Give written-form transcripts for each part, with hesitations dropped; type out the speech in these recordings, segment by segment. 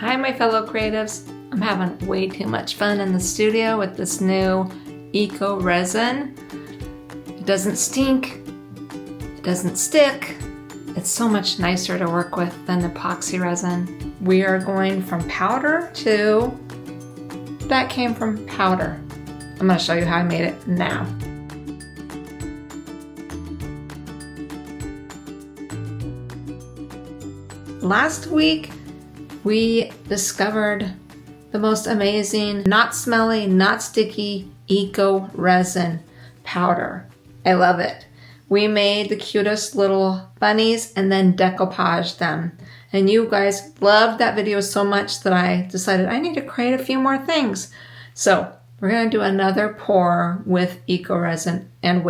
Hi my fellow creatives. I'm having way too much fun in the studio with this new Eco Resin. It doesn't stink, it doesn't stick. It's so much nicer to work with than Epoxy Resin. We are going from powder to, that came from powder. I'm gonna show you how I made it now. Last week, we discovered the most amazing, not smelly, not sticky, Eco Resin powder. I love it. We made the cutest little bunnies and then decoupaged them. And you guys loved that video so much that I decided I need to create a few more things. So we're gonna do another pour with Eco Resin and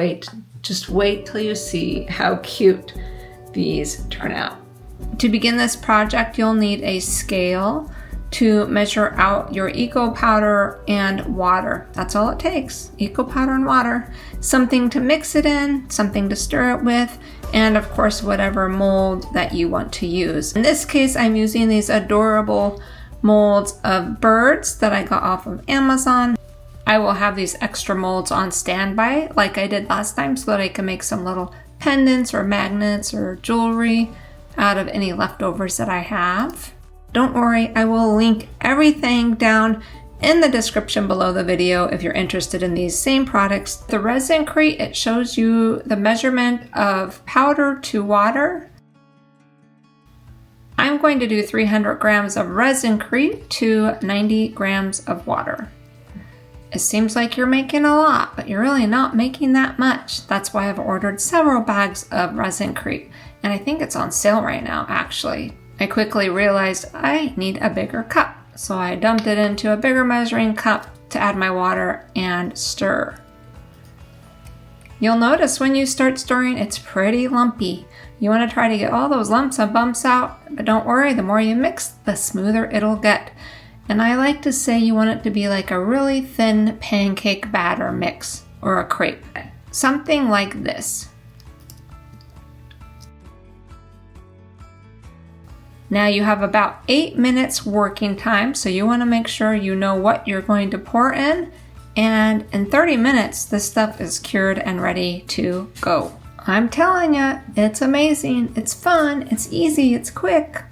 just wait till you see how cute these turn out. To begin this project, you'll need a scale to measure out your eco powder and water. That's all it takes, eco powder and water. Something to mix it in, something to stir it with, and of course, whatever mold that you want to use. In this case, I'm using these adorable molds of birds that I got off of Amazon. I will have these extra molds on standby like I did last time so that I can make some little pendants or magnets or jewelry out of any leftovers that I have. Don't worry, I will link everything down in the description below the video if you're interested in these same products. The Resincrete, it shows you the measurement of powder to water. I'm going to do 300 grams of Resincrete to 90 grams of water. It seems like you're making a lot, but you're really not making that much. That's why I've ordered several bags of Resincrete. And I think it's on sale right now, actually. I quickly realized I need a bigger cup. So I dumped it into a bigger measuring cup to add my water and stir. You'll notice when you start stirring, it's pretty lumpy. You want to try to get all those lumps and bumps out, but don't worry, the more you mix, the smoother it'll get. And I like to say you want it to be like a really thin pancake batter mix or a crepe. Something like this. Now you have about 8 minutes working time, so you want to make sure you know what you're going to pour in. And in 30 minutes, this stuff is cured and ready to go. I'm telling you, it's amazing, it's fun, it's easy, it's quick.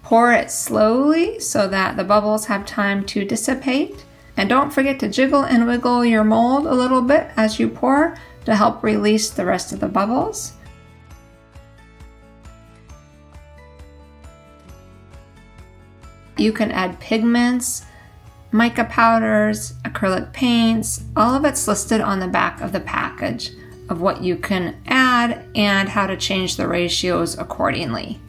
Pour it slowly so that the bubbles have time to dissipate. And don't forget to jiggle and wiggle your mold a little bit as you pour to help release the rest of the bubbles. You can add pigments, mica powders, acrylic paints, all of it's listed on the back of the package of what you can add and how to change the ratios accordingly.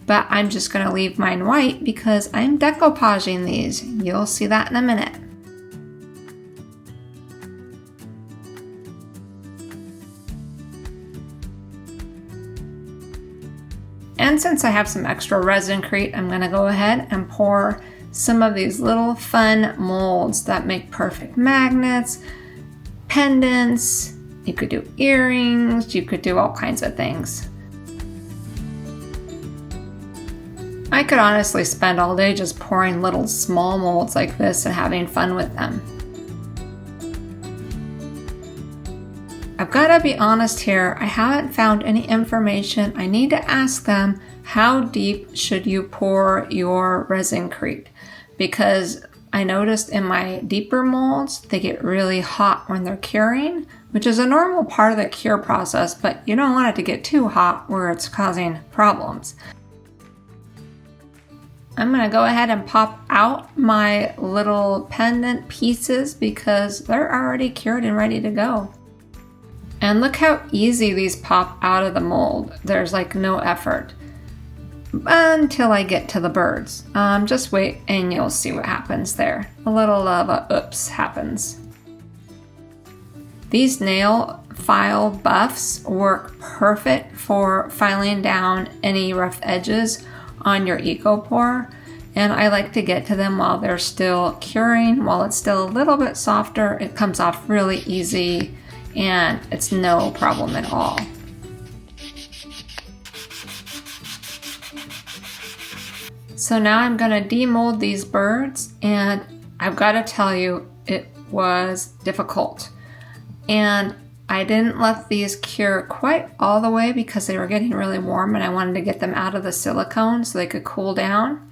But I'm just going to leave mine white because I'm decoupaging these. You'll see that in a minute. And since I have some extra Resincrete, I'm going to go ahead and pour some of these little fun molds that make perfect magnets, pendants. You could do earrings, you could do all kinds of things. I could honestly spend all day just pouring little small molds like this and having fun with them. I've got to be honest here, I haven't found any information. I need to ask them, how deep should you pour your Resincrete? Because I noticed in my deeper molds, they get really hot when they're curing, which is a normal part of the cure process, but you don't want it to get too hot where it's causing problems. I'm going to go ahead and pop out my little pendant pieces because they're already cured and ready to go. And look how easy these pop out of the mold. There's like no effort. Until I get to the birds. Just wait and you'll see what happens there. A little of a oops happens. These nail file buffs work perfect for filing down any rough edges on your Eco Pour. And I like to get to them while they're still curing. While it's still a little bit softer, it comes off really easy and, it's no problem at all. So now I'm gonna demold these birds, and I've gotta tell you, it was difficult. And I didn't let these cure quite all the way because they were getting really warm and I wanted to get them out of the silicone so they could cool down.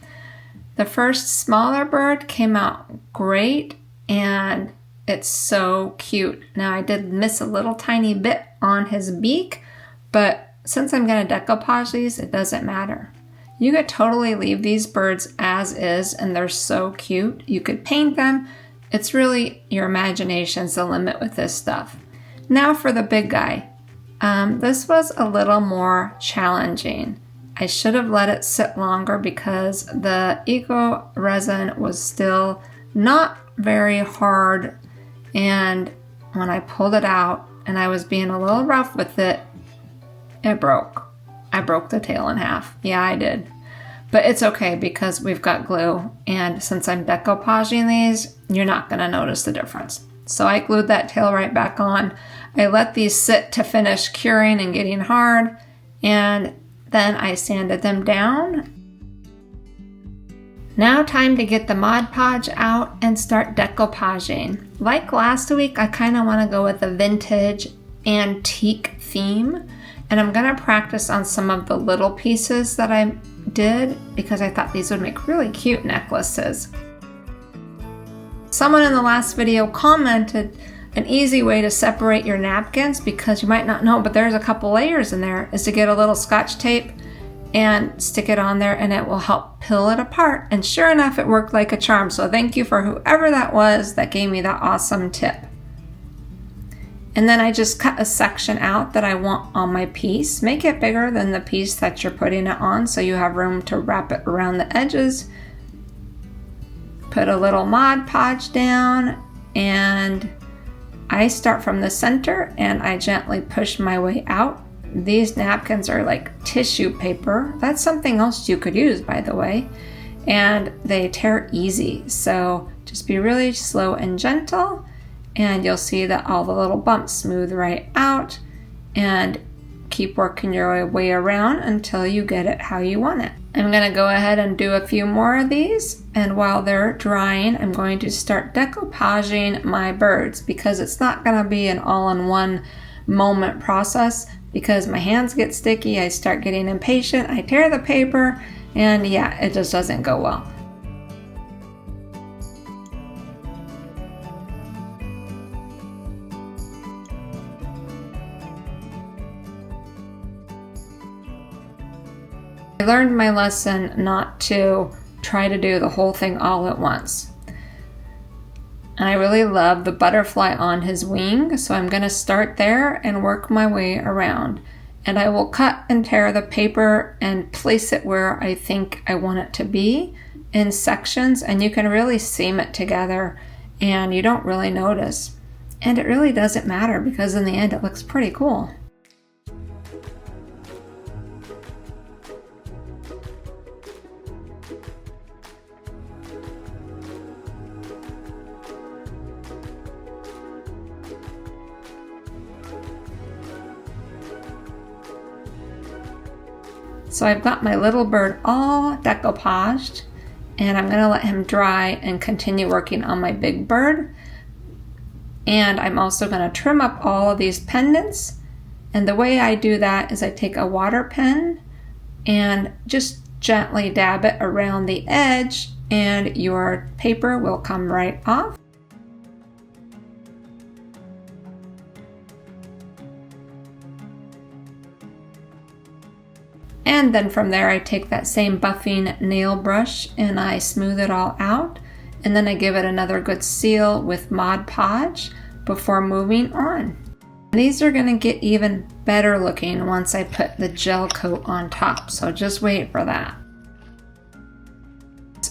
The first smaller bird came out great, and it's so cute. Now I did miss a little tiny bit on his beak, but since I'm gonna decoupage these, it doesn't matter. You could totally leave these birds as is, and they're so cute. You could paint them. It's really your imagination's the limit with this stuff. Now for the big guy. This was a little more challenging. I should have let it sit longer because the Eco resin was still not very hard, and when I pulled it out and I was being a little rough with it, it broke. I broke the tail in half. Yeah, I did. But it's okay because we've got glue, and since I'm decoupaging these, you're not going to notice the difference. So I glued that tail right back on. I let these sit to finish curing and getting hard, and then I sanded them down. Now time to get the Mod Podge out and start decoupaging. Like last week, I kind of want to go with a vintage antique theme, and I'm going to practice on some of the little pieces that I did because I thought these would make really cute necklaces. Someone in the last video commented an easy way to separate your napkins, because you might not know, but there's a couple layers in there, is to get a little Scotch tape and stick it on there, and it will help peel it apart. And sure enough, it worked like a charm. So thank you for whoever that was that gave me that awesome tip. And then I just cut a section out that I want on my piece. Make it bigger than the piece that you're putting it on so you have room to wrap it around the edges. Put a little Mod Podge down, and I start from the center and I gently push my way out. These napkins are like tissue paper. That's something else you could use, by the way. And they tear easy. So just be really slow and gentle, and you'll see that all the little bumps smooth right out, and keep working your way around until you get it how you want it. I'm going to go ahead and do a few more of these, and while they're drying, I'm going to start decoupaging my birds, because it's not going to be an all-in-one moment process, because my hands get sticky, I start getting impatient, I tear the paper, and yeah, it just doesn't go well. I learned my lesson not to try to do the whole thing all at once. And I really love the butterfly on his wing, so I'm going to start there and work my way around. And I will cut and tear the paper and place it where I think I want it to be in sections, and you can really seam it together and you don't really notice. And it really doesn't matter, because in the end it looks pretty cool. So I've got my little bird all decoupaged, and I'm going to let him dry and continue working on my big bird. And I'm also going to trim up all of these pendants. And the way I do that is I take a water pen and just gently dab it around the edge, and your paper will come right off. And then from there I take that same buffing nail brush and I smooth it all out, and then I give it another good seal with Mod Podge before moving on. These are going to get even better looking once I put the gel coat on top, so just wait for that.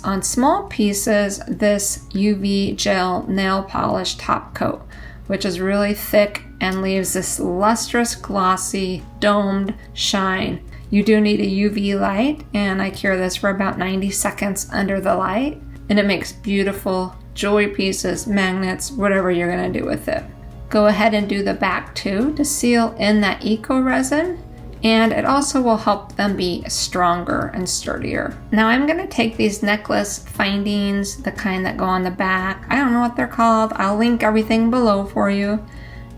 On small pieces, this UV gel nail polish top coat, which is really thick and leaves this lustrous, glossy, domed shine. You do need a UV light, and I cure this for about 90 seconds under the light, and it makes beautiful jewelry pieces, magnets, whatever you're going to do with it. Go ahead and do the back too to seal in that Eco resin, and it also will help them be stronger and sturdier. Now I'm gonna take these necklace findings, the kind that go on the back. I don't know what they're called. I'll link everything below for you.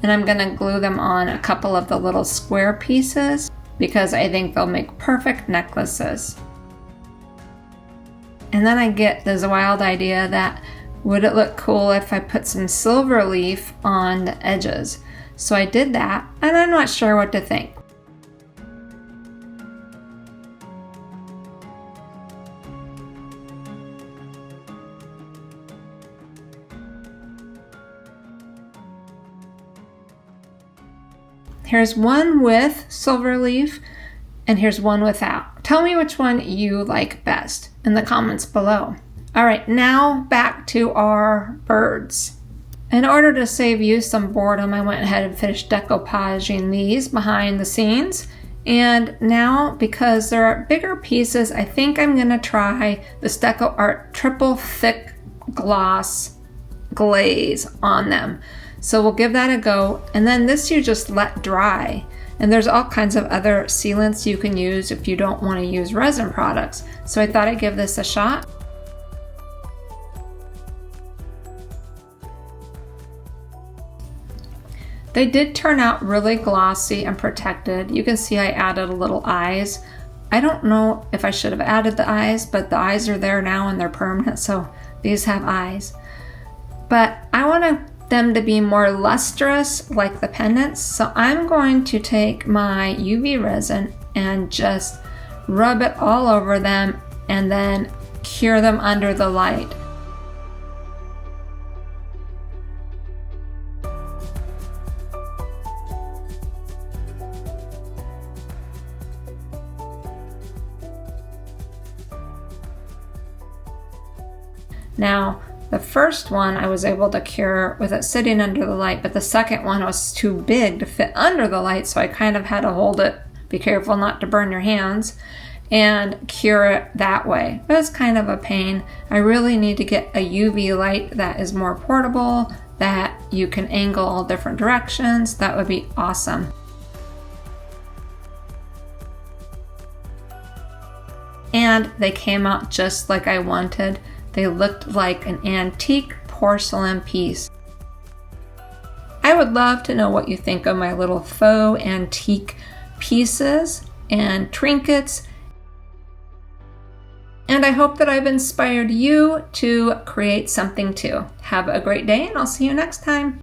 And I'm gonna glue them on a couple of the little square pieces because I think they'll make perfect necklaces. And then I get this wild idea that would it look cool if I put some silver leaf on the edges? So I did that, and I'm not sure what to think. Here's one with silver leaf, and here's one without. Tell me which one you like best in the comments below. All right, now back to our birds. In order to save you some boredom, I went ahead and finished decoupaging these behind the scenes. And now, because there are bigger pieces, I think I'm gonna try this Deco Art triple thick gloss glaze on them. So we'll give that a go. And then this you just let dry. And there's all kinds of other sealants you can use if you don't want to use resin products. So I thought I'd give this a shot. They did turn out really glossy and protected. You can see I added a little eyes. I don't know if I should have added the eyes, but the eyes are there now and they're permanent, so these have eyes. But I want them to be more lustrous like the pendants, so I'm going to take my UV resin and just rub it all over them and then cure them under the light. Now, the first one I was able to cure with it sitting under the light, but the second one was too big to fit under the light, so I kind of had to hold it, be careful not to burn your hands, and cure it that way. It was kind of a pain. I really need to get a UV light that is more portable, that you can angle all different directions. That would be awesome. And they came out just like I wanted. They looked like an antique porcelain piece. I would love to know what you think of my little faux antique pieces and trinkets. And I hope that I've inspired you to create something too. Have a great day, and I'll see you next time.